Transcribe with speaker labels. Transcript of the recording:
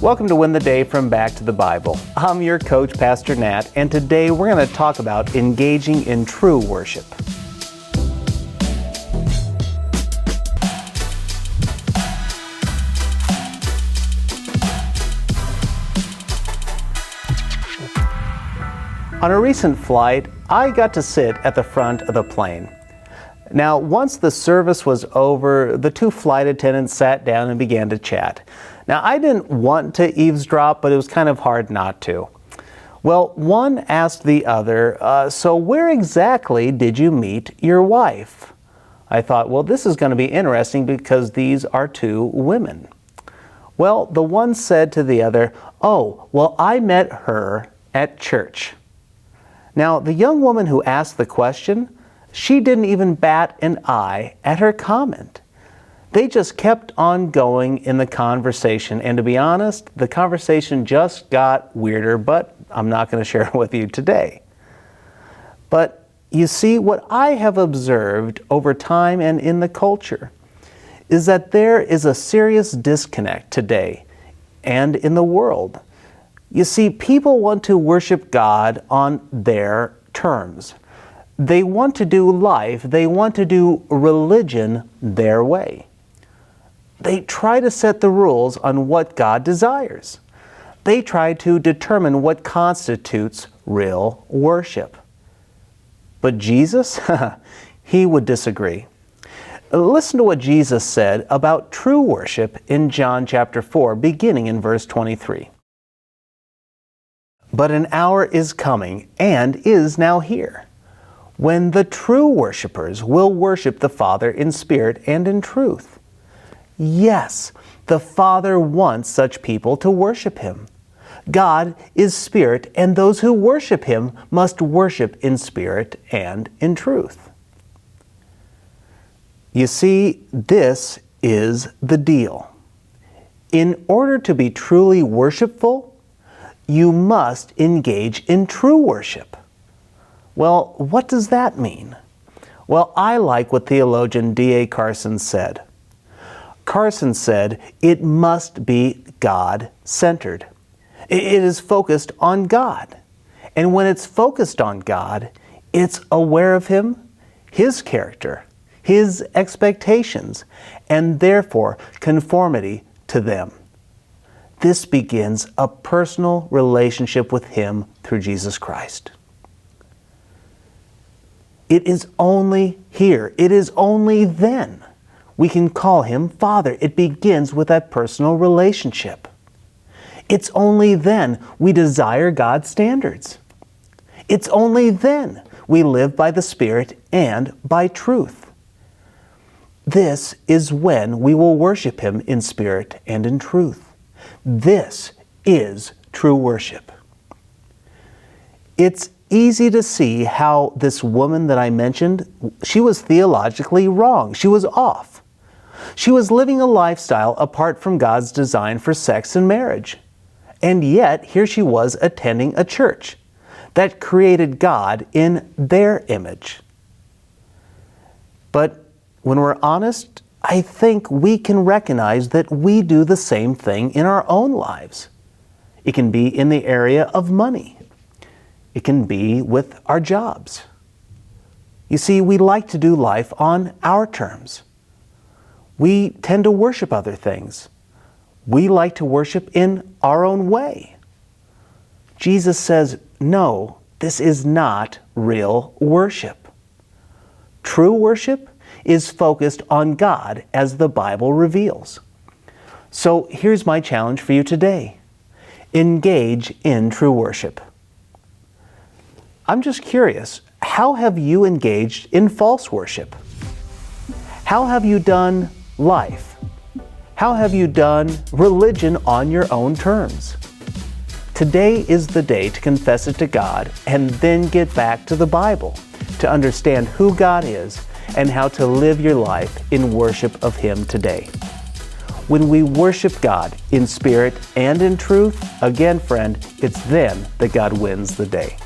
Speaker 1: Welcome to Win the Day from Back to the Bible. I'm your coach, Pastor Nat, and today we're going to talk about engaging in true worship. On a recent flight, I got to sit at the front of the plane. Now, once the service was over, the two flight attendants sat down and began to chat. Now, I didn't want to eavesdrop, but it was kind of hard not to. Well, one asked the other, so where exactly did you meet your wife? I thought, well, this is going to be interesting because these are two women. Well, the one said to the other, oh, well, I met her at church. Now, the young woman who asked the question, she didn't even bat an eye at her comment. They just kept on going in the conversation, and to be honest, the conversation just got weirder, but I'm not going to share it with you today. But you see, what I have observed over time and in the culture is that there is a serious disconnect today and in the world. You see, people want to worship God on their terms. They want to do life, they want to do religion their way. They try to set the rules on what God desires. They try to determine what constitutes real worship. But Jesus, he would disagree. Listen to what Jesus said about true worship in John chapter 4, beginning in verse 23. But an hour is coming, and is now here, when the true worshipers will worship the Father in spirit and in truth. Yes, the Father wants such people to worship Him. God is spirit, and those who worship Him must worship in spirit and in truth. You see, this is the deal. In order to be truly worshipful, you must engage in true worship. Well, what does that mean? Well, I like what theologian D.A. Carson said. Carson said, it must be God-centered. It is focused on God. And when it's focused on God, it's aware of Him, His character, His expectations, and therefore conformity to them. This begins a personal relationship with Him through Jesus Christ. It is only here, it is only then we can call Him Father. It begins with that personal relationship. It's only then we desire God's standards. It's only then we live by the Spirit and by truth. This is when we will worship Him in spirit and in truth. This is true worship. It's easy to see how this woman that I mentioned, she was theologically wrong. She was off. She was living a lifestyle apart from God's design for sex and marriage. And yet, here she was attending a church that created God in their image. But when we're honest, I think we can recognize that we do the same thing in our own lives. It can be in the area of money. It can be with our jobs. You see, we like to do life on our terms. We tend to worship other things. We like to worship in our own way. Jesus says, no, this is not real worship. True worship is focused on God as the Bible reveals. So here's my challenge for you today. Engage in true worship. I'm just curious, how have you engaged in false worship? How have you done life? How have you done religion on your own terms? Today is the day to confess it to God and then get back to the Bible to understand who God is and how to live your life in worship of Him today. When we worship God in spirit and in truth, again, friend, it's then that God wins the day.